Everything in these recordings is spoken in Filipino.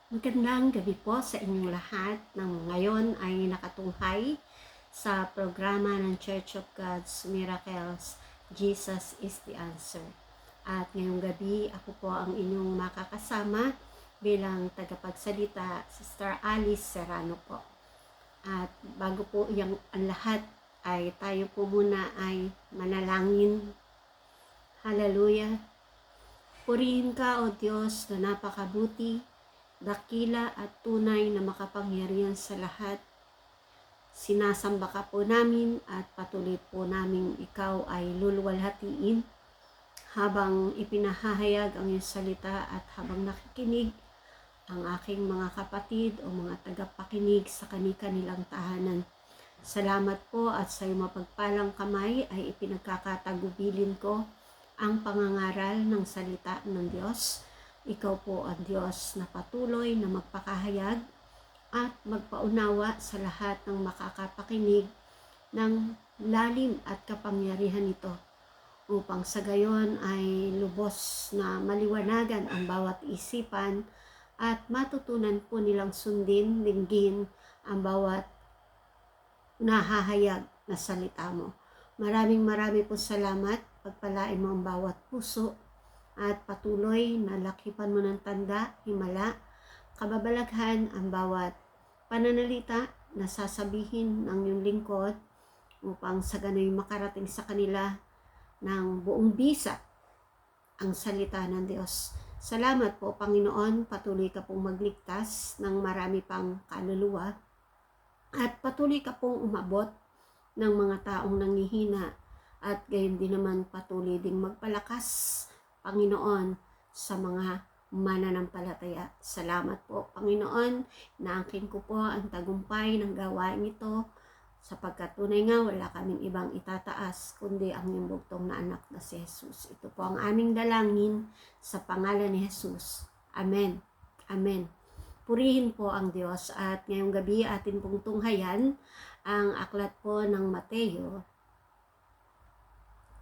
Magandang gabi po sa inyong lahat ng ngayon ay nakatunghay sa programa ng Church of God's Miracles, Jesus is the Answer. At ngayong gabi, ako po ang inyong makakasama bilang tagapagsalita, Sister Alice Serrano po. At bago po ang lahat ay tayo po muna ay manalangin. Hallelujah! Purihin ka, O Diyos, na napakabuti, dakila at tunay na makapangyarihan sa lahat. Sinasamba ka po namin at patuloy po namin ikaw ay luluwalhatiin habang ipinahahayag ang iyong salita at habang nakikinig ang aking mga kapatid o mga tagapakinig sa kani-kanilang tahanan. Salamat po at sa iyong mapagpalang kamay ay ipinagkakatagubilin ko ang pangangaral ng salita ng Diyos. Ikaw po ang Diyos na patuloy na magpakahayag at magpaunawa sa lahat ng makakapakinig ng lalim at kapangyarihan nito upang sa gayon ay lubos na maliwanagan ang bawat isipan at matutunan po nilang sundin, linggin ang bawat nahahayag na salita mo. Maraming po salamat. Pagpalain mo ang bawat puso at patuloy na lakipan mo ng tanda, himala, kababalaghan ang bawat pananalita na sasabihin ng iyong lingkod upang sa gano'y makarating sa kanila ng buong bisa ang salita ng Diyos. Salamat po, Panginoon, patuloy ka pong magligtas ng marami pang kaluluwa at patuloy ka pong umabot ng mga taong nanghihina at gayon din naman patuloy ding magpalakas, Panginoon, sa mga mananampalataya. Salamat po, Panginoon, na angkin ko po ang tagumpay ng gawain ito sapagkat tunay nga wala kaming ibang itataas kundi ang iyong bugtong na anak na si Jesus. Ito po ang aming dalangin sa pangalan ni Jesus. Amen. Amen. Purihin po ang Diyos at ngayong gabi atin pong tunghayan ang aklat po ng Mateo.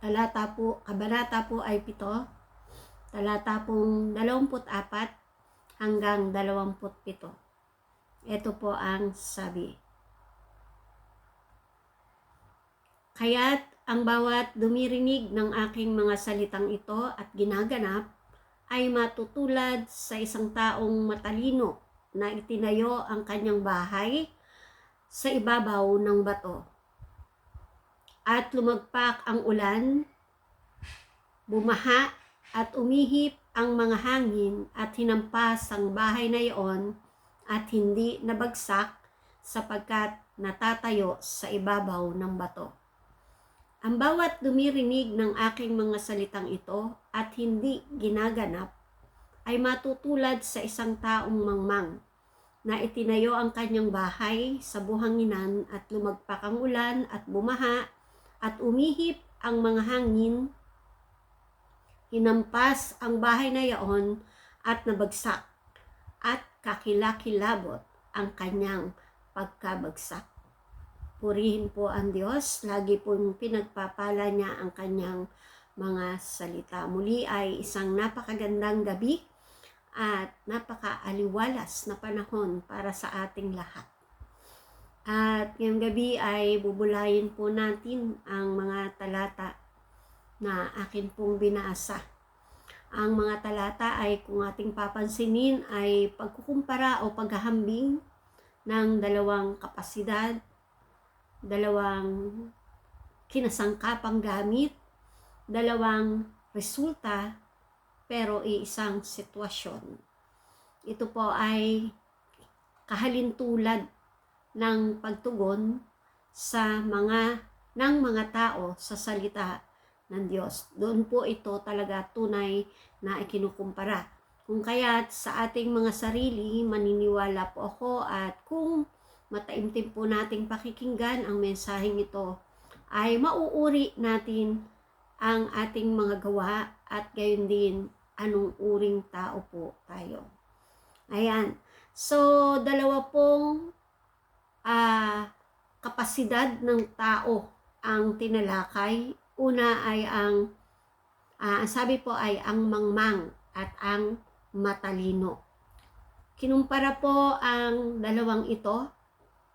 Kabanata po ay 7, talata pong 24 hanggang 27. Ito po ang sabi. Kaya't ang bawat dumirinig ng aking mga salitang ito at ginaganap ay matutulad sa isang taong matalino na itinayo ang kanyang bahay sa ibabaw ng bato. At lumagpak ang ulan, bumaha at umihip ang mga hangin at hinampas ang bahay na iyon at hindi nabagsak sapagkat natatayo sa ibabaw ng bato. Ang bawat dumirinig ng aking mga salitang ito at hindi ginaganap ay matutulad sa isang taong mangmang na itinayo ang kanyang bahay sa buhanginan at lumagpak ang ulan at bumaha at umihip ang mga hangin, hinampas ang bahay na iyon at nabagsak at kakilakilabot ang kanyang pagkabagsak. Purihin po ang Diyos, lagi pong pinagpapala niya ang kanyang mga salita. Muli ay isang napakagandang gabi at napakaaliwalas na panahon para sa ating lahat. At ngayong gabi ay bubulayin po natin ang mga talata na akin pong binasa. Ang mga talata ay kung ating papansinin ay pagkukumpara o paghahambing ng dalawang kapasidad, dalawang kinasangkapang gamit, dalawang resulta, pero iisang sitwasyon. Ito po ay kahalintulad ng pagtugon sa ng mga tao sa salita ng Diyos. Doon po ito talaga tunay na ikinukumpara. Kung kaya't sa ating mga sarili, maniniwala po ako at kung mataimtim po nating pakikinggan ang mensaheng ito, ay mauuri natin ang ating mga gawa at gayon din anong uring tao po tayo. Ayan. So, dalawa pong kapasidad ng tao ang tinalakay. Una ay ang sabi po ay ang mangmang at ang matalino. kinumpara po ang dalawang ito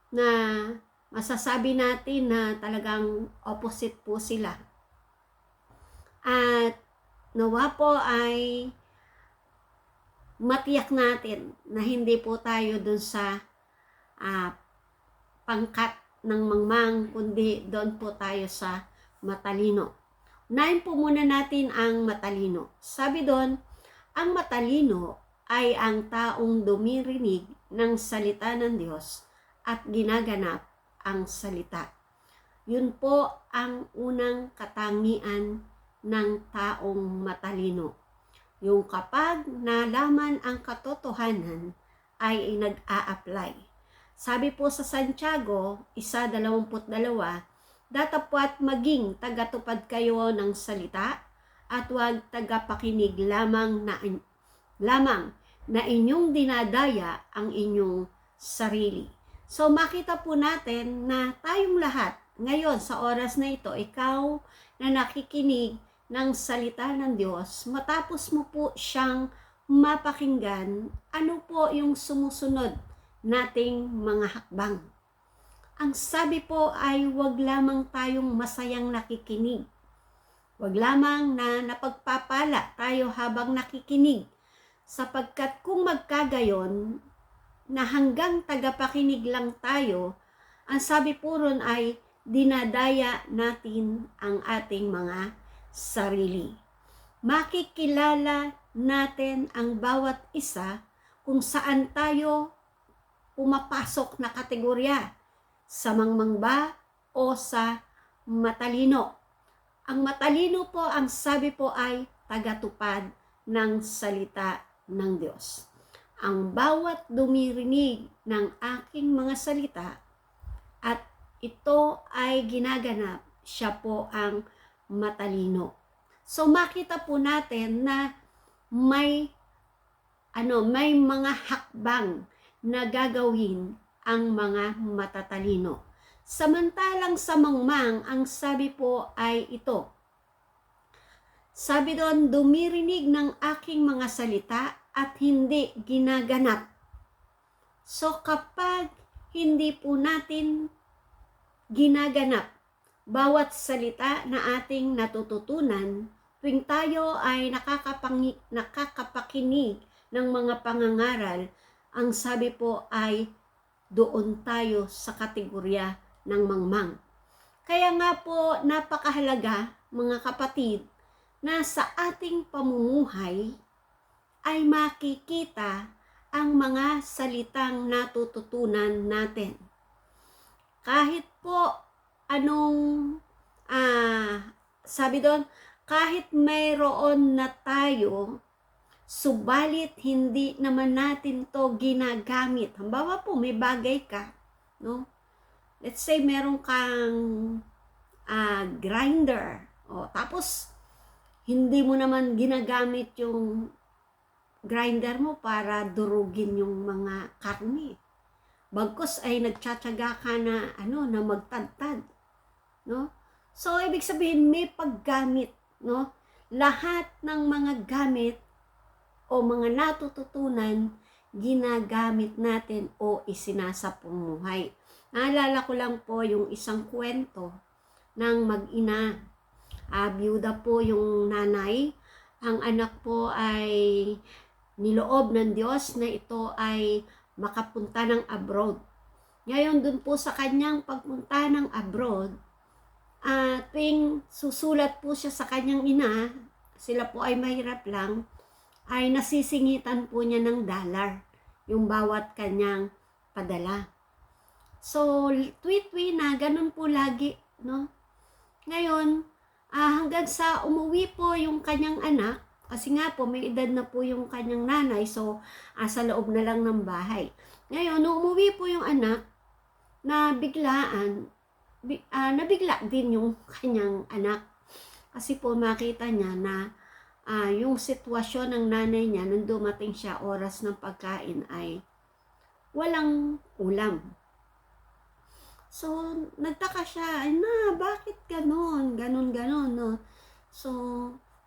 na masasabi natin na talagang opposite po sila. At nawa po ay matiyak natin na hindi po tayo dun sa pangkat ng mangmang, kundi doon po tayo sa matalino. Unahin po muna natin ang matalino. Sabi doon, ang matalino ay ang taong dumirinig ng salita ng Diyos at ginaganap ang salita. Yun po ang unang katangian ng taong matalino. Yung kapag nalaman ang katotohanan ay nag-a-apply. Sabi po sa Santiago 1:22, datapwat maging tagatupad kayo ng salita at huwag tagapakinig lamang na inyong dinadaya ang inyong sarili. So makita po natin na tayong lahat ngayon sa oras na ito, ikaw na nakikinig ng salita ng Diyos, matapos mo po siyang mapakinggan, ano po yung sumusunod nating mga hakbang? Ang sabi po ay huwag lamang tayong masayang nakikinig. Huwag lamang na napagpapala tayo habang nakikinig, sapagkat kung magkagayon na hanggang tagapakinig lang tayo, ang sabi po ron ay dinadaya natin ang ating mga sarili. Makikilala natin ang bawat isa kung saan tayo pumapasok na kategorya, sa mangmang ba o sa matalino. Ang matalino po, ang sabi po ay tagatupad ng salita ng Diyos. Ang bawat dumirinig ng aking mga salita at ito ay ginaganap, siya po ang matalino. So makita po natin na may mga hakbang na gagawin ang mga matatalino. Samantalang sa mangmang, ang sabi po ay ito. Sabi doon, dumirinig ng aking mga salita at hindi ginaganap. So kapag hindi po natin ginaganap bawat salita na ating natututunan, tuwing tayo ay nakakapakinig ng mga pangangaral, ang sabi po ay doon tayo sa kategorya ng mangmang. Kaya nga po napakahalaga, mga kapatid, na sa ating pamumuhay ay makikita ang mga salitang natututunan natin. Kahit po anong sabi doon, kahit mayroon na tayo, subalit hindi naman natin to ginagamit. Halimbawa po, may bagay ka, no? Let's say meron kang grinder, tapos hindi mo naman ginagamit yung grinder mo para durugin yung mga karne. Bagkus ay nagtsatsaga ka na na magtadtad, no? So ibig sabihin may paggamit, no? Lahat ng mga gamit o mga natututunan ginagamit natin o isinasapumuhay. Naalala ko lang po yung isang kwento ng mag-ina. Byuda po yung nanay. Ang anak po ay niloob ng Diyos na ito ay makapunta ng abroad. Ngayon dun po sa kanyang pagpunta ng abroad, tuwing susulat po siya sa kanyang ina, sila po ay mahirap lang, ay nasisingitan po niya ng dollar yung bawat kanyang padala. So, tuwi-tuwi na, ganun po lagi, no? Ngayon, hanggang sa umuwi po yung kanyang anak, kasi nga po may edad na po yung kanyang nanay, so sa loob na lang ng bahay. Ngayon, nung umuwi po yung anak, nabigla din yung kanyang anak. Kasi po makita niya na yung sitwasyon ng nanay niya nung dumating siya oras ng pagkain ay walang ulam. So, nagtaka siya, bakit ganon, no? So,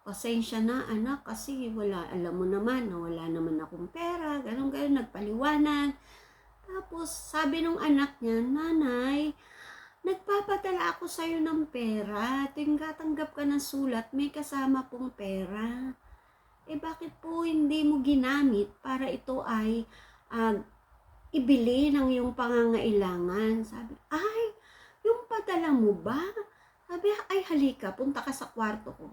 pasensya na anak kasi wala, alam mo naman na wala naman akong pera, ganun, nagpaliwanag. Tapos sabi nung anak niya, nanay, nagpapadala ako sa'yo ng pera, tuwing katanggap ka ng sulat, may kasama pong pera. Bakit po hindi mo ginamit para ito ay ibili ng iyong pangangailangan? Sabi, ay, yung padala mo ba? Sabi, ay halika, punta ka sa kwarto ko.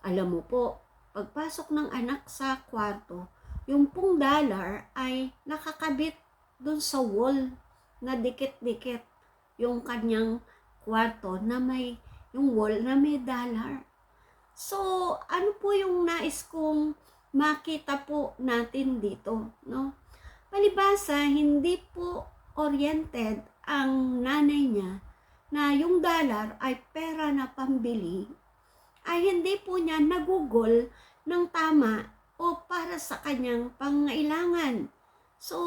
Alam mo po, pagpasok ng anak sa kwarto, yung pong dollar ay nakakabit dun sa wall na dikit-dikit yung kanyang kwarto na may, yung wall na may dollar. So, ano po yung nais kong makita po natin dito, no? Palibasa, hindi po oriented ang nanay niya na yung dollar ay pera na pambili, ay hindi po niya nagugol ng tama o para sa kanyang pangailangan. So,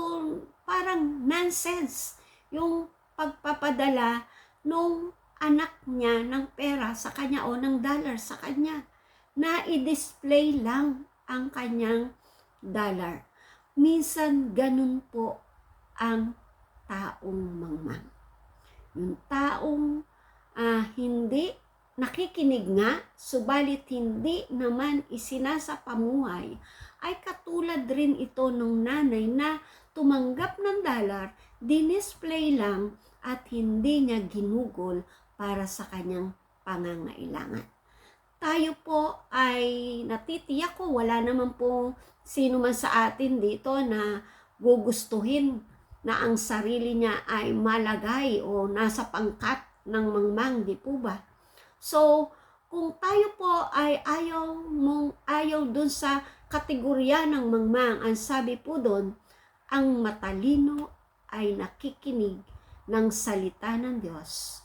parang nonsense yung pagpapadala nung anak niya ng pera sa kanya o ng dollar sa kanya, na i-display lang ang kanyang dollar. Minsan ganun po ang taong mangmang. Yung taong hindi nakikinig nga, subalit hindi naman isinasapamuhay, ay katulad rin ito ng nanay na tumanggap ng dollar, dinisplay lang at hindi niya ginugol para sa kanyang pangangailangan. Tayo po ay natitiyak ko, wala naman po sino man sa atin dito na gugustuhin na ang sarili niya ay malagay o nasa pangkat ng mangmang, di po ba? So, kung tayo po ay ayaw dun sa kategorya ng mangmang, ang sabi po dun, ang matalino ay nakikinig ng salita ng Diyos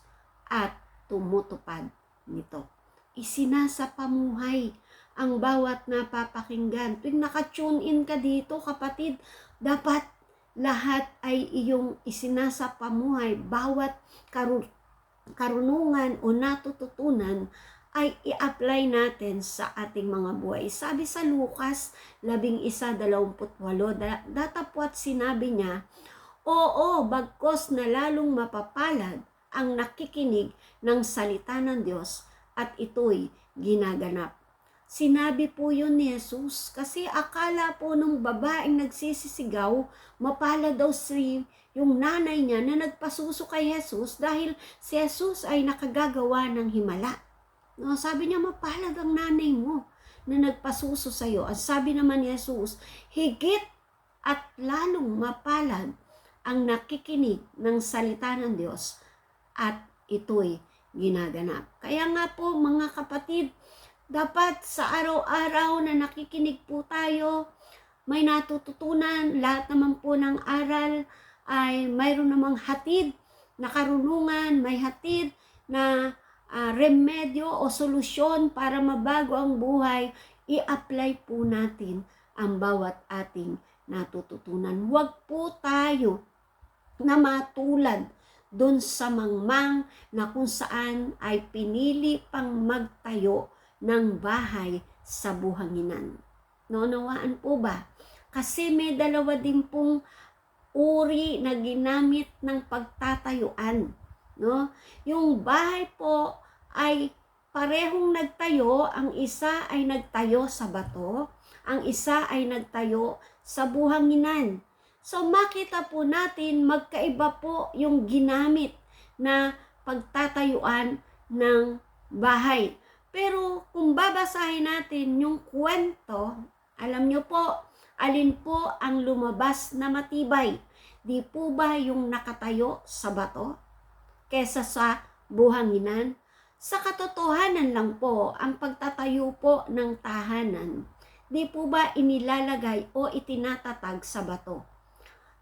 at tumutupad nito. Isinasapamuhay ang bawat napapakinggan. Tuwing naka-tune in ka dito, kapatid, dapat lahat ay iyong isinasapamuhay. Bawat karunungan o natututunan ay i-apply natin sa ating mga buhay. Sabi sa Lucas 11:28, datapwat sinabi niya, oo, bagkos na lalong mapapalad ang nakikinig ng salita ng Diyos at ito'y ginaganap. Sinabi po yun ni Jesus kasi akala po nung babaeng nagsisisigaw, mapalad daw yung nanay niya na nagpasuso kay Jesus dahil si Jesus ay nakagagawa ng himala. No, sabi niya, mapalad ang nanay mo na nagpasuso sa iyo. Ang sabi naman ni Jesus, higit at lalong mapalad ang nakikinig ng salita ng Diyos at ito'y ginaganap. Kaya nga po mga kapatid, dapat sa araw-araw na nakikinig po tayo, may natututunan. Lahat naman po ng aral ay mayroon namang hatid na karunungan, may hatid na remedyo o solusyon para mabago ang buhay. I-apply po natin ang bawat ating natututunan. Huwag po tayo na matulad doon sa mangmang na kung saan ay pinili pang magtayo ng bahay sa buhanginan. Naunawaan po ba? Kasi may dalawa din pong uri na ginamit ng pagtatayuan. No? Yung bahay po ay parehong nagtayo, ang isa ay nagtayo sa bato, ang isa ay nagtayo sa buhanginan. So makita po natin magkaiba po yung ginamit na pagtatayuan ng bahay. Pero kung babasahin natin yung kwento, alam nyo po, alin po ang lumabas na matibay? Di po ba yung nakatayo sa bato kesa sa buhanginan? Sa katotohanan lang po, ang pagtatayo po ng tahanan, di po ba inilalagay o itinatatag sa bato?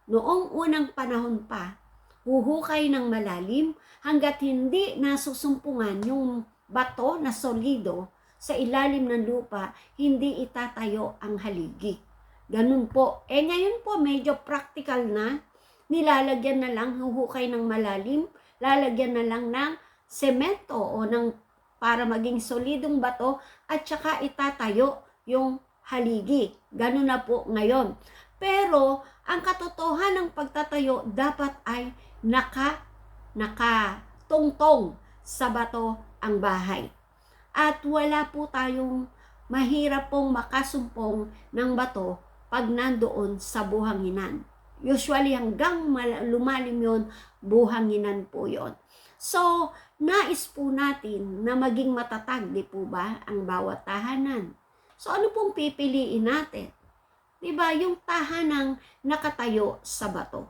Noong unang panahon pa, huhukay ng malalim hanggat hindi nasusumpungan yung bato na solido sa ilalim ng lupa, hindi itatayo ang haligi. Ganun po. Ngayon po medyo practical na, nilalagyan na lang, huhukay ng malalim, lalagyan na lang ng semento o ng para maging solidong bato at saka itatayo yung haligi. Ganun na po ngayon. Pero ang katotohanan ng pagtatayo dapat ay nakatungtong sa bato ang bahay. At wala po tayong mahirap pong makasumpong ng bato pag nandoon sa buhanginan. Usually hanggang lumalim yon, buhanginan po yon. So, nais po natin na maging matatag, di po ba, ang bawat tahanan. So, ano pong pipiliin natin? Diba, yung tahanang nakatayo sa bato.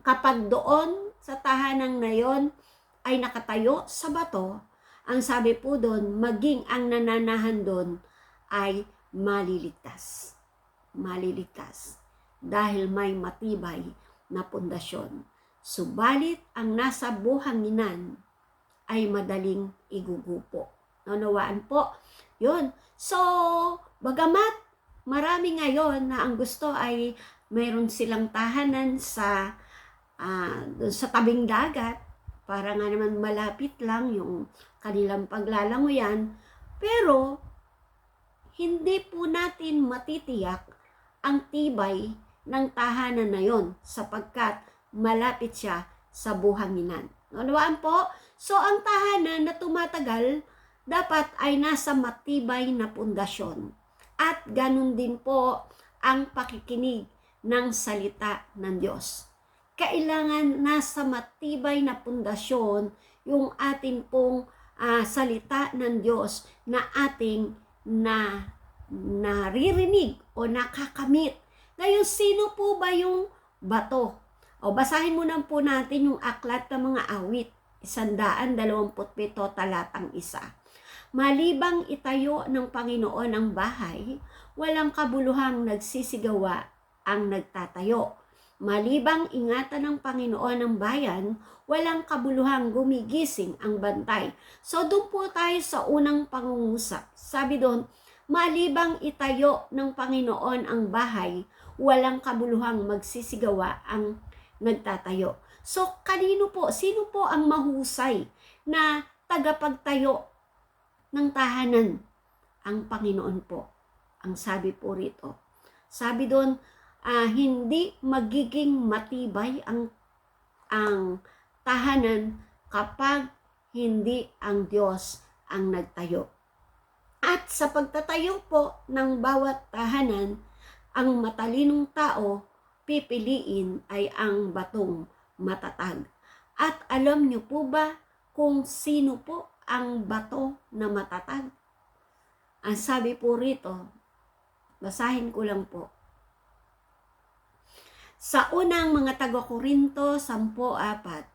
Kapag doon sa tahanang na yon ay nakatayo sa bato, ang sabi po doon, maging ang nananahan doon ay maliligtas. Maliligtas. Dahil may matibay na pundasyon. Subalit ang nasa buhanginan ay madaling igugupo. Naunawaan po? Yun. So, bagamat marami ngayon na ang gusto ay mayroon silang tahanan sa tabing dagat para nga naman malapit lang yung kanilang paglalangoyan, pero hindi po natin matitiyak ang tibay ng tahanan na yon sapagkat malapit siya sa buhanginan. Naunawaan po? So, ang tahanan na tumatagal dapat ay nasa matibay na pundasyon. At ganun din po ang pakikinig ng salita ng Diyos. Kailangan nasa matibay na pundasyon yung ating pong salita ng Diyos na ating naririnig o nakakamit. Ngayon, sino po ba yung bato? O basahin muna po natin yung aklat ng mga awit, 127 talatang 1. Malibang itayo ng Panginoon ang bahay, walang kabuluhang nagsisigawa ang nagtatayo. Malibang ingatan ng Panginoon ang bayan, walang kabuluhang gumigising ang bantay. So doon po tayo sa unang pangungusap. Sabi doon, malibang itayo ng Panginoon ang bahay, walang kabuluhang magsisigawa ang nagtatayo. So, kanino po? Sino po ang mahusay na tagapagtayo ng tahanan? Ang Panginoon po. Ang sabi po rito. Sabi doon, hindi magiging matibay ang tahanan kapag hindi ang Diyos ang nagtayo. At sa pagtatayo po ng bawat tahanan, ang matalinong tao pipiliin ay ang batong matatag. At alam niyo po ba kung sino po ang bato na matatag? Ang sabi po rito, basahin ko lang po. Sa unang mga taga-Korinto 10:4,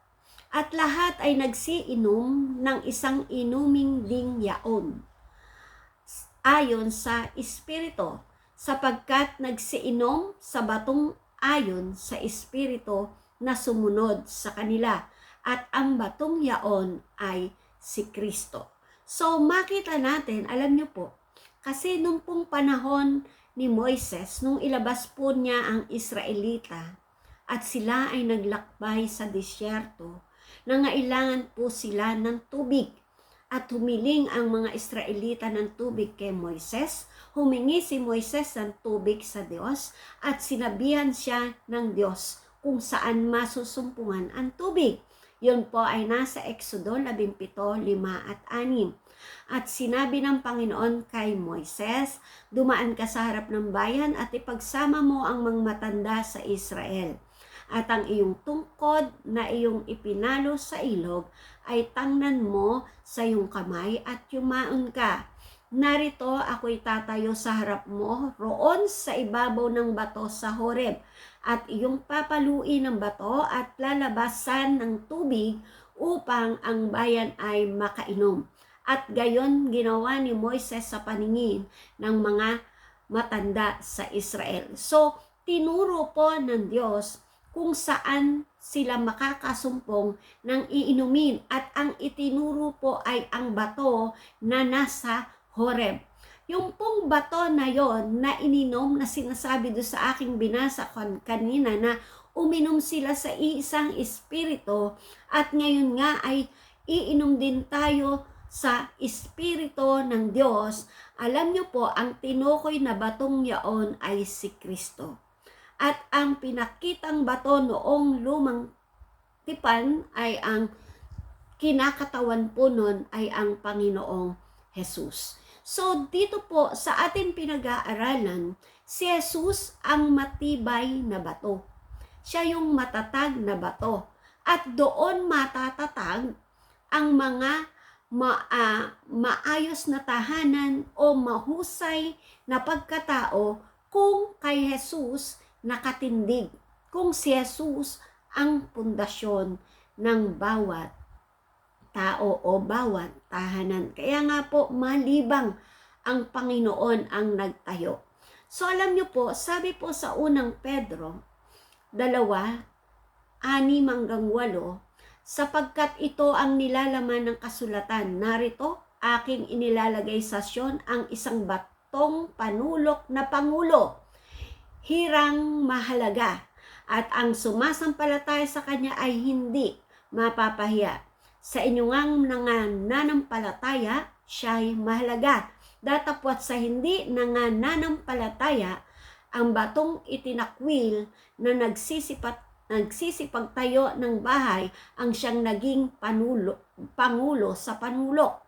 at lahat ay nagsiinom ng isang inuming ding yaon, ayon sa Espiritu, sapagkat nagsiinom sa batong ayon sa Espiritu na sumunod sa kanila, at ang batong yaon ay si Kristo. So makita natin, alam niyo po, kasi nung pong panahon ni Moises, nung ilabas po niya ang Israelita at sila ay naglakbay sa disyerto, nangailangan po sila ng tubig. At humiling ang mga Israelita ng tubig kay Moises, humingi si Moises ng tubig sa Diyos at sinabihan siya ng Diyos kung saan masusumpungan ang tubig. Yun po ay nasa Exodo 17:5 at 6. At sinabi ng Panginoon kay Moises, dumaan ka sa harap ng bayan at ipagsama mo ang mga matanda sa Israel. At ang iyong tungkod na iyong ipinalo sa ilog ay tangnan mo sa iyong kamay at yumaon ka. Narito ako'y tatayo sa harap mo roon sa ibabaw ng bato sa Horeb, at iyong papaluin ng bato at lalabasan ng tubig upang ang bayan ay makainom. At gayon ginawa ni Moises sa paningin ng mga matanda sa Israel. So, tinuro po ng Diyos kung saan sila makakasumpong ng iinumin, at ang itinuro po ay ang bato na nasa Horeb. Yung pong bato na yon na ininom, na sinasabi doon sa aking binasa kanina na uminom sila sa isang espiritu, at ngayon nga ay iinom din tayo sa Espiritu ng Diyos, alam niyo po, ang tinukoy na batong yaon ay si Kristo. At ang pinakitang bato noong lumang tipan ay ang kinakatawan po nun ay ang Panginoong Jesus. So dito po sa ating pinag-aaralan, si Jesus ang matibay na bato. Siya yung matatag na bato. At doon matatatag ang mga maayos na tahanan o mahusay na pagkatao kung kay Jesus nakatindig. Kung si Jesus ang pundasyon ng bawat tao o bawat tahanan. Kaya nga po, malibang ang Panginoon ang nagtayo. So alam niyo po, sabi po sa unang Pedro 2:6-8, sapagkat ito ang nilalaman ng kasulatan. Narito, aking inilalagay sa Sion ang isang batong panulok na pangulo, hirang mahalaga, at ang sumasampalataya sa kanya ay hindi mapapahiya. Sa inyo ngang nananampalataya, siya'y mahalaga. Datapwat sa hindi nananampalataya, ang batong itinakwil na nagsisipagtayo ng bahay ang siyang naging pangulo sa panulok,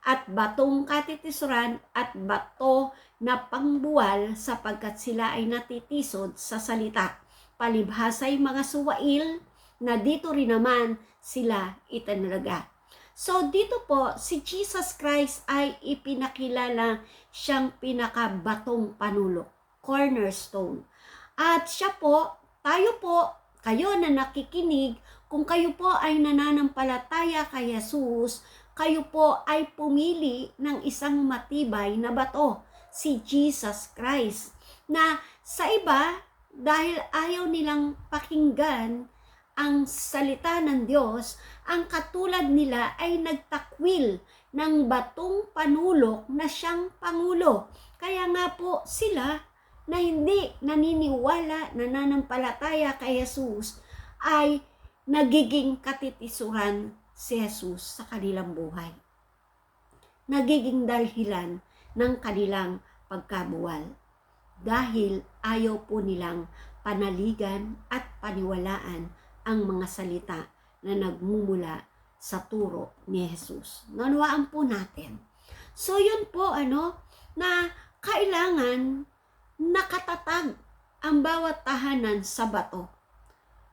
at batong katitisuran at bato na pangbuwal, sapagkat sila ay natitisod sa salita. Palibhasa'y mga suwail na dito rin naman sila itinalaga. So dito po, si Jesus Christ ay ipinakilala siyang pinakabatong panulok, cornerstone. At siya po, tayo po, kayo na nakikinig, kung kayo po ay nananampalataya kay Jesus, kayo po ay pumili ng isang matibay na bato, si Jesus Christ. Na sa iba, dahil ayaw nilang pakinggan ang salita ng Diyos, ang katulad nila ay nagtakwil ng batong panulok na siyang pangulo. Kaya nga po sila na hindi naniniwala, nananampalataya kay Jesus, ay nagiging katitisuran si Jesus sa kanilang buhay. Nagiging dahilan ng kanilang pagkabuwal. Dahil ayaw po nilang panaligan at paniwalaan ang mga salita na nagmumula sa turo ni Jesus. Nanawaan po natin. So yun po na kailangan nakatatag ang bawat tahanan sa bato.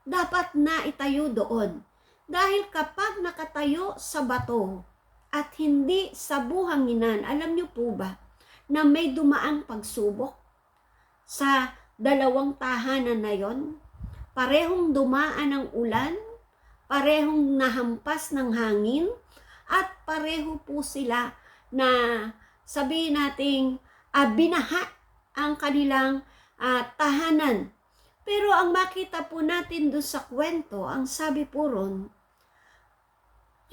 Dapat na itayo doon. Dahil kapag nakatayo sa bato at hindi sa buhanginan, alam niyo po ba na may dumaang pagsubok sa dalawang tahanan na yon? Parehong dumaan ng ulan, parehong nahampas ng hangin, at pareho po sila na sabihin nating binaha ang kanilang tahanan. Pero ang makita po natin doon sa kwento, ang sabi po ron,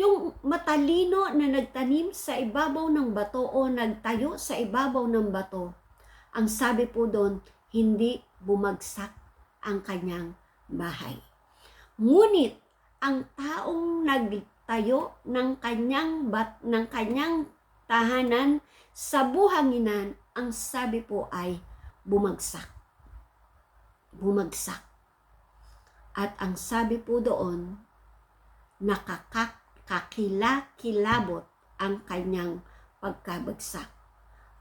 yung matalino na nagtanim sa ibabaw ng bato o nagtayo sa ibabaw ng bato, ang sabi po doon, hindi bumagsak ang kanyang bahay. Ngunit ang taong nagtayo ng kanyang tahanan sa buhanginan, ang sabi po ay bumagsak. Bumagsak. At ang sabi po doon, nakakakilakilabot ang kanyang pagkabagsak.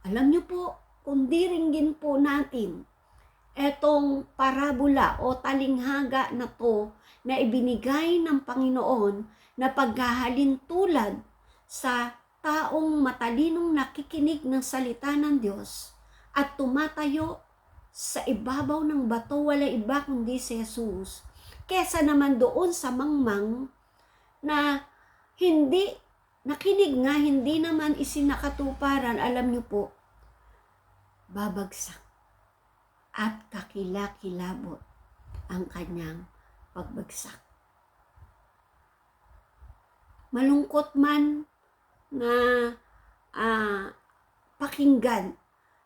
Alam niyo po, kung diringgin po natin etong parabola o talinghaga na to na ibinigay ng Panginoon na paghahalin tulad sa taong matalinong nakikinig ng salita ng Diyos at tumatayo sa ibabaw ng bato, wala iba kundi si Jesus, kesa naman doon sa mangmang na hindi nakinig nga, hindi naman isinakatuparan, alam niyo po, babagsak at kakilakilabot ang kanyang pagbagsak. Malungkot man na pakinggan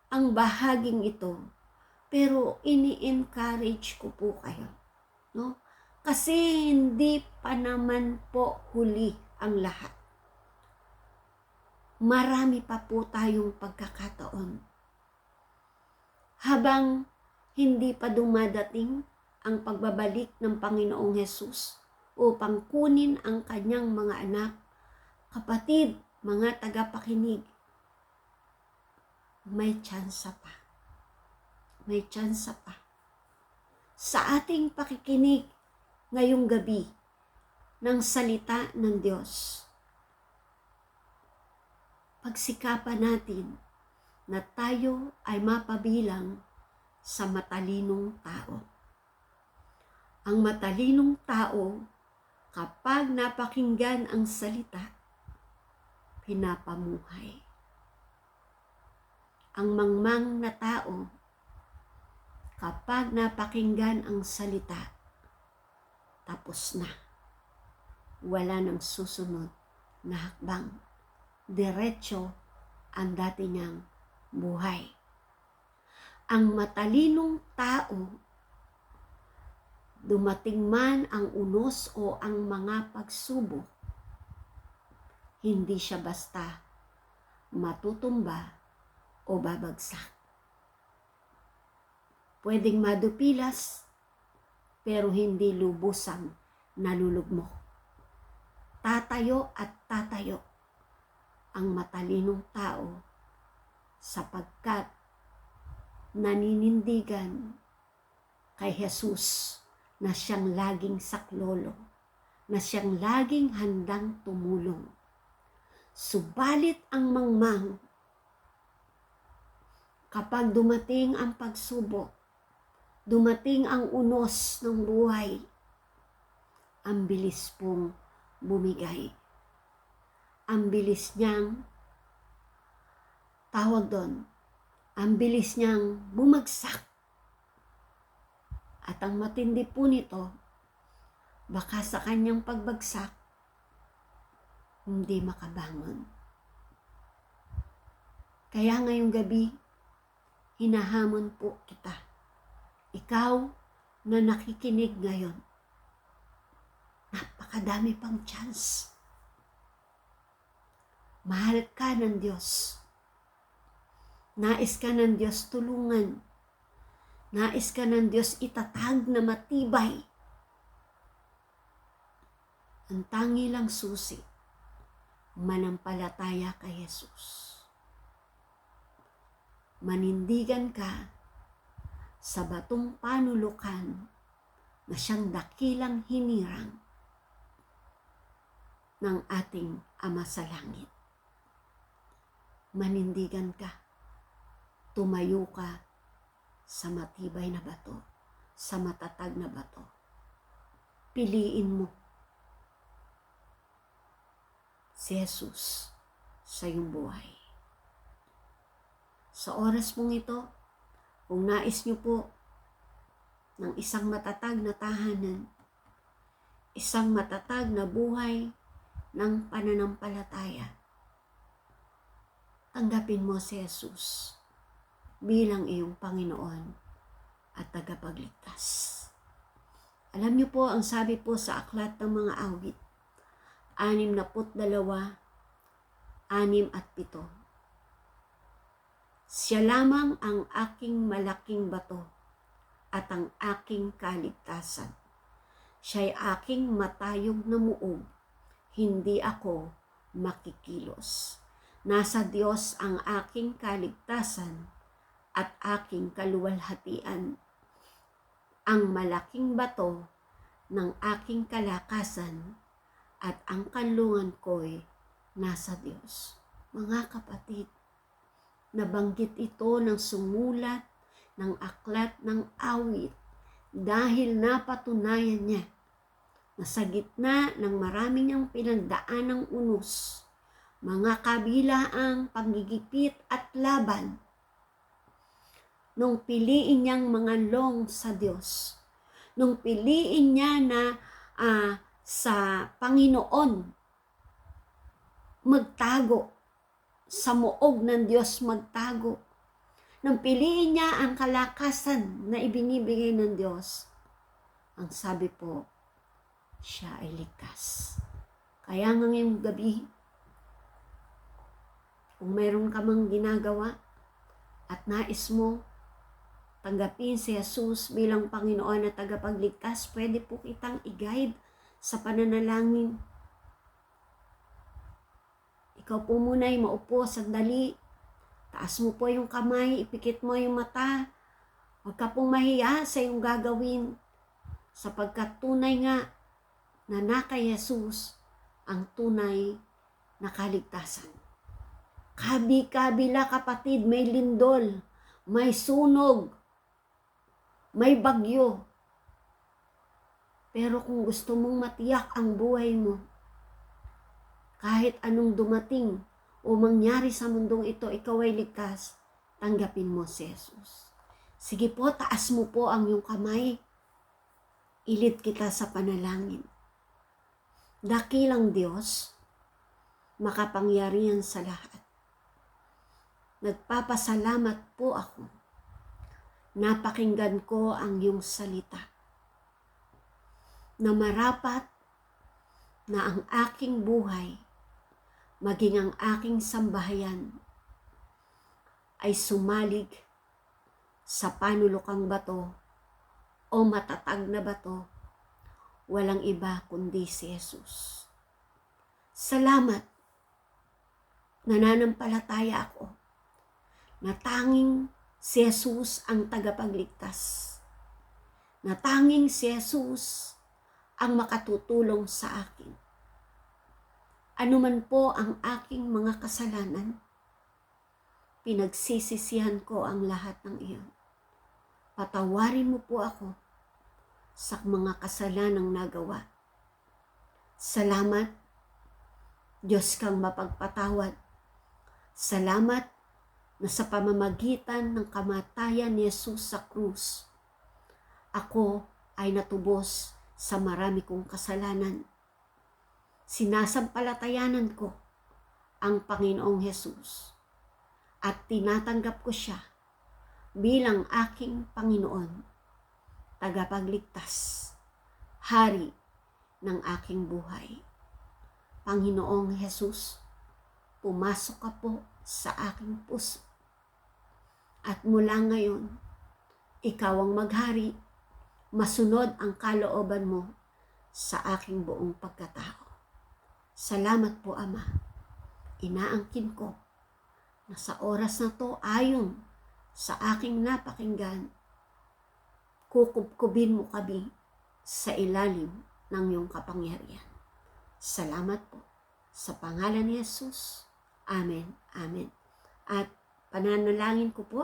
ang bahaging ito, pero ini-encourage ko po kayo, no? Kasi hindi pa naman po huli ang lahat. marami pa po tayong pagkakataon. Habang hindi pa dumadating ang pagbabalik ng Panginoong Hesus upang kunin ang kanyang mga anak, kapatid, mga tagapakinig, may tsansa pa. May tsansa pa. Sa ating pakikinig ngayong gabi ng salita ng Diyos, pagsikapan natin na tayo ay mapabilang sa matalinong tao. Ang matalinong tao, kapag napakinggan ang salita, pinapamuhay. Ang mangmang na tao, kapag napakinggan ang salita, tapos na. Wala nang susunod na hakbang. Diretso ang dati niyang buhay. Ang matalinong tao, dumating man ang unos o ang mga pagsubok, hindi siya basta matutumba o babagsak. Pwedeng madupilas, pero hindi lubusang nalulugmok. Tatayo at tatayo ang matalinong tao sapagkat naninindigan kay Jesus na siyang laging saklolo, na siyang laging handang tumulong. Subalit ang mangmang, kapag dumating ang pagsubok, dumating ang unos ng buhay, ang bilis pong bumigay. Ang bilis niyang, tawag doon, ang bilis niyang bumagsak. At ang matindi po nito, baka sa kanyang pagbagsak, hindi makabangon. Kaya ngayong gabi, hinahamon po kita. Ikaw na nakikinig ngayon, napakadami pang chance. Mahal ka ng Diyos. Nais ka ng Diyos tulungan. Nais ka ng Diyos itatag na matibay. Ang tangi lang susi, manampalataya kay Jesus. Manindigan ka sa batong panulukan na siyang dakilang hinirang ng ating Ama sa Langit. Manindigan ka, tumayo ka sa matibay na bato, sa matatag na bato. Piliin mo si Jesus sa iyong buhay. Sa oras mong ito, kung nais niyo po ng isang matatag na tahanan, isang matatag na buhay ng pananampalataya, tanggapin mo si Jesus bilang iyong Panginoon at tagapagligtas. Alam niyo po, ang sabi po sa aklat ng mga awit, 62, 6-7. Siya lamang ang aking malaking bato at ang aking kaligtasan. Siya'y aking matayog na muog, hindi ako makikilos. Nasa Diyos ang aking kaligtasan at aking kaluwalhatian. Ang malaking bato ng aking kalakasan at ang kanlungan ko'y nasa Diyos. Mga kapatid, nabanggit ito ng sumulat ng aklat ng awit dahil napatunayan niya na sa gitna ng maraming niyang pinagdaan ng unos, mga kabilaang panggigipit at laban, nung piliin niyang mga long sa Diyos, nung piliin niya na sa Panginoon magtago, sa muog ng Diyos magtago, nung piliin niya ang kalakasan na ibinibigay ng Diyos, ang sabi po, siya ay ligtas. Kaya ngayong gabi, Kung mayroon ka mang ginagawa at nais mo tanggapin si Jesus bilang Panginoon at tagapagligtas, pwede po kitang i-guide sa pananalangin. Ikaw po muna ay maupo sandali. Taas mo po yung kamay, ipikit mo yung mata. Huwag ka pong mahiya sa iyong gagawin. Sapagkat tunay nga na kay Jesus ang tunay na kaligtasan. Kabi-kabila kapatid, may lindol, may sunog, may bagyo. Pero kung gusto mong matiyak ang buhay mo, kahit anong dumating o mangyari sa mundong ito, ikaw ay ligtas, tanggapin mo si Jesus. Sige po, taas mo po ang iyong kamay. Ilid kita sa panalangin. Dakilang Diyos, makapangyarihan sa lahat. Nagpapasalamat po ako. Napakinggan ko ang iyong salita. Na marapat na ang aking buhay, maging ang aking sambahayan, ay sumalig sa panulokang bato o matatag na bato, walang iba kundi si Jesus. Salamat, nananampalataya ako na tanging si Jesus ang tagapagligtas, na tanging si Jesus ang makatutulong sa akin. Ano man po ang aking mga kasalanan, pinagsisisihan ko ang lahat ng iyon. Patawarin mo po ako sa mga kasalanang nagawa. Salamat, Diyos kang mapagpatawad. Salamat na sa pamamagitan ng kamatayan ni Jesus sa krus, ako ay natubos sa marami kong kasalanan. Sinasampalatayanan ko ang Panginoong Jesus at tinatanggap ko siya bilang aking Panginoon, tagapagligtas, hari ng aking buhay. Panginoong Jesus, pumasok ka po sa aking puso. At mula ngayon, ikaw ang maghari, masunod ang kalooban mo sa aking buong pagkatao. Salamat po, Ama. Inaangkin ko na sa oras na to, ayon sa aking napakinggan, kukubkubin mo kami sa ilalim ng iyong kapangyarihan. Salamat po. Sa pangalan ni Jesus. Amen. Amen. At pananalangin ko po,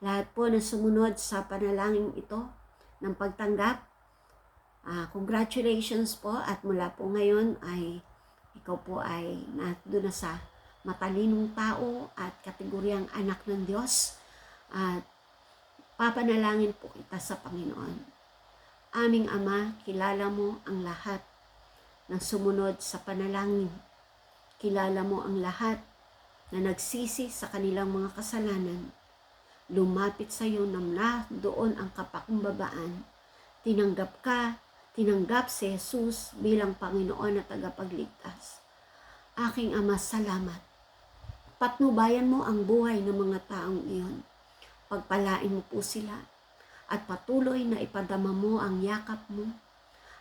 lahat po na sumunod sa panalangin ito ng pagtanggap, congratulations po, at mula po ngayon ay ikaw po ay doon na sa matalinong tao at kategoryang anak ng Diyos, at papanalangin po kita sa Panginoon. Aming Ama, kilala mo ang lahat ng sumunod sa panalangin. Kilala mo ang lahat na nagsisi sa kanilang mga kasalanan, lumapit sa iyo na doon ang kapakumbabaan. Tinanggap si Jesus bilang Panginoon at tagapagligtas. Aking Ama, salamat. Patnubayan mo ang buhay ng mga taong iyon. Pagpalain mo po sila at patuloy na ipadama mo ang yakap mo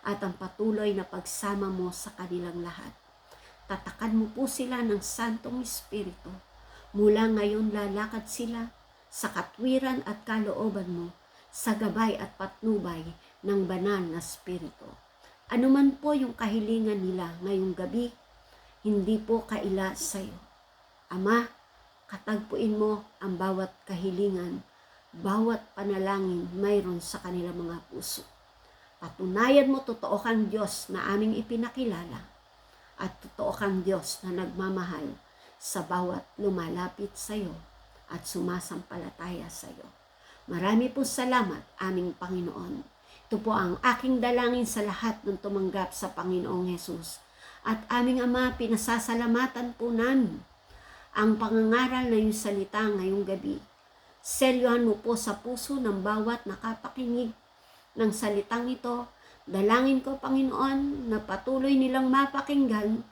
at ang patuloy na pagsama mo sa kanilang lahat. Tatakan mo po sila ng Santong Espiritu. Mula ngayon lalakad sila sa katwiran at kalooban mo, sa gabay at patnubay ng banal na Espiritu. Ano man po yung kahilingan nila ngayong gabi, hindi po kaila sa iyo. Ama, katagpuin mo ang bawat kahilingan, bawat panalangin mayroon sa kanilang mga puso. Patunayan mo totoo kang Diyos na aming ipinakilala at totoo kang Diyos na nagmamahal sa bawat lumalapit sa iyo at sumasampalataya sa iyo. Marami po salamat, aming Panginoon. Ito po ang aking dalangin sa lahat ng tumanggap sa Panginoong Jesus. At aming Ama, pinasasalamatan po namin ang pangangaral na iyong salita ngayong gabi. Selyohan mo po sa puso ng bawat nakapakinig ng salitang ito. Dalangin ko, Panginoon, na patuloy nilang mapakinggan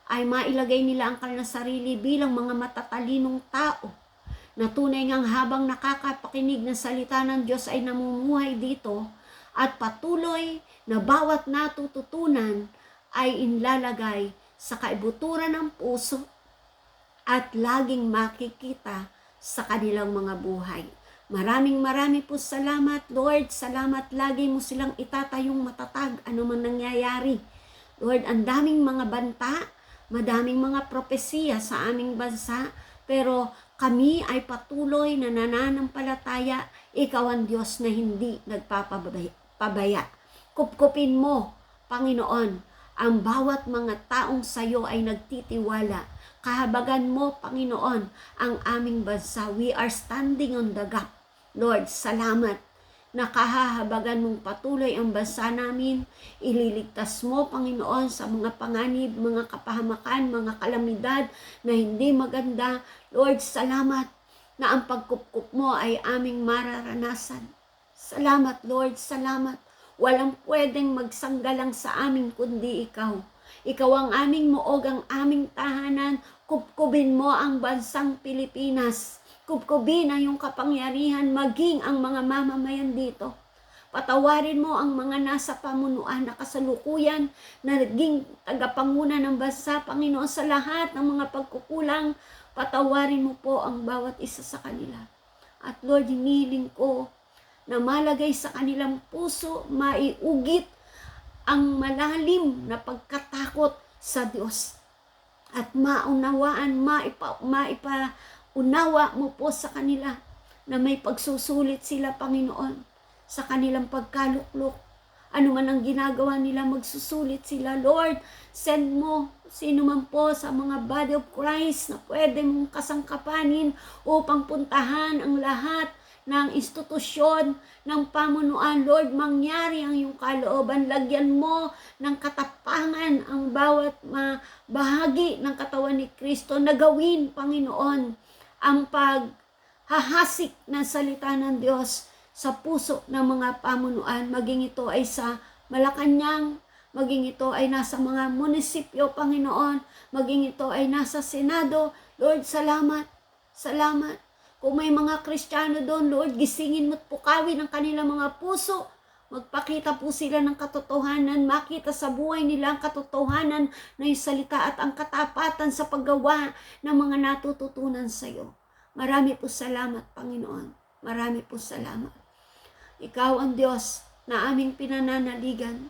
ay mailagay nila ang kanilang sarili bilang mga matatalinong tao na tunay ngang habang nakakapakinig ng salita ng Diyos ay namumuhay dito at patuloy na bawat natututunan ay inlalagay sa kaibuturan ng puso at laging makikita sa kanilang mga buhay. Maraming po salamat, Lord. Salamat, lagi mo silang itatayong matatag anuman nangyayari. Lord, ang daming mga banta, madaming mga propesiya sa aming bansa, pero kami ay patuloy na nananampalataya, ikaw ang Diyos na hindi nagpapabaya. Kupkupin mo, Panginoon, ang bawat mga taong sa iyo ay nagtitiwala. Kahabagan mo, Panginoon, ang aming bansa. We are standing on the gap. Lord, salamat na kahahabagan mong patuloy ang bansa namin. Ililigtas mo, Panginoon, sa mga panganib, mga kapahamakan, mga kalamidad na hindi maganda. Lord, salamat na ang pagkupkup mo ay aming mararanasan. Salamat, Lord, salamat. Walang pwedeng magsanggalang sa amin kundi ikaw. Ikaw ang aming muog, ang aming tahanan. Kupkubin mo ang bansang Pilipinas. Kupkubin ang iyong kapangyarihan, maging ang mga mamamayan dito. Patawarin mo ang mga nasa pamunuan na kasalukuyan na naging tagapanguna ng bansa, Panginoon, sa lahat ng mga pagkukulang. Patawarin mo po ang bawat isa sa kanila. At Lord, hinihiling ko na malagay sa kanilang puso, maiugit ang malalim na pagkatakot sa Diyos. At maunawaan, maipa-unawa mo po sa kanila na may pagsusulit sila, Panginoon, sa kanilang pagkaluklok. Ano man ang ginagawa nila, magsusulit sila. Lord, send mo sino man po sa mga body of Christ na pwede mong kasangkapanin upang puntahan ang lahat ng institusyon ng pamunuan. Lord, mangyari ang iyong kalooban. Lagyan mo ng katapangan ang bawat bahagi ng katawan ni Kristo na gawin, Panginoon, ang paghahasik ng salita ng Diyos sa puso ng mga pamunuan. Maging ito ay sa Malacanang, maging ito ay nasa mga munisipyo, Panginoon, maging ito ay nasa Senado. Lord, salamat, salamat. Kung may mga Kristiyano doon, Lord, gisingin mo't pukawin ang kanilang mga puso. Magpakita po sila ng katotohanan, makita sa buhay nila ang katotohanan na yung salita at ang katapatan sa paggawa ng mga natututunan sa iyo. Marami po salamat, Panginoon. Marami po salamat. Ikaw ang Diyos na aming pinananaligan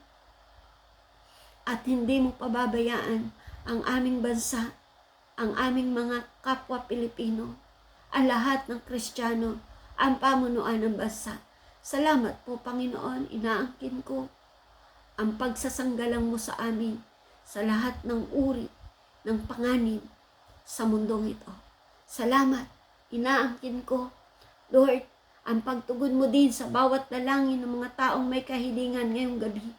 at hindi mo pababayaan ang aming bansa, ang aming mga kapwa Pilipino, ang lahat ng Kristiyano, ang pamunuan ng bansa. Salamat po, Panginoon, inaangkin ko ang pagsasanggalang mo sa amin sa lahat ng uri ng panganib sa mundong ito. Salamat, inaangkin ko, Lord, ang pagtugon mo din sa bawat dalangin ng mga taong may kahilingan ngayong gabi.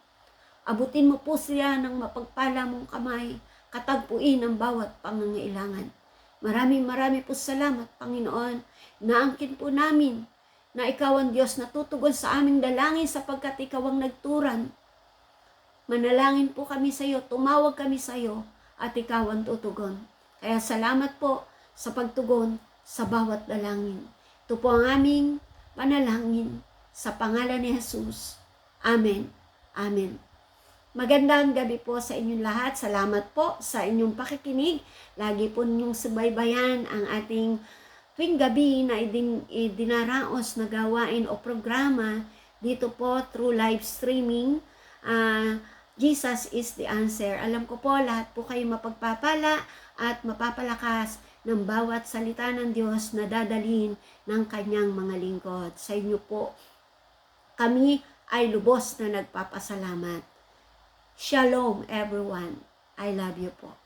Abutin mo po sila ng mapagpala mong kamay, katagpuin ang bawat pangangailangan. Marami po salamat, Panginoon. Naangkin po namin na ikaw ang Diyos na tutugon sa aming dalangin sapagkat ikaw ang nagturan. Manalangin po kami sa iyo, tumawag kami sa iyo at ikaw ang tutugon. Kaya salamat po sa pagtugon sa bawat dalangin. Ito po ang aming panalangin sa pangalan ni Jesus. Amen. Amen. Magandang gabi po sa inyong lahat. Salamat po sa inyong pakikinig. Lagi po ninyong subaybayan ang ating tuwing gabi na idinaraos na gawain o programa dito po through live streaming. Jesus is the answer. Alam ko po lahat po kayo mapagpapala at mapapalakas ng bawat salita ng Diyos na dadalhin ng kanyang mga lingkod. Sa inyo po, kami ay lubos na nagpapasalamat. Shalom everyone. I love you po.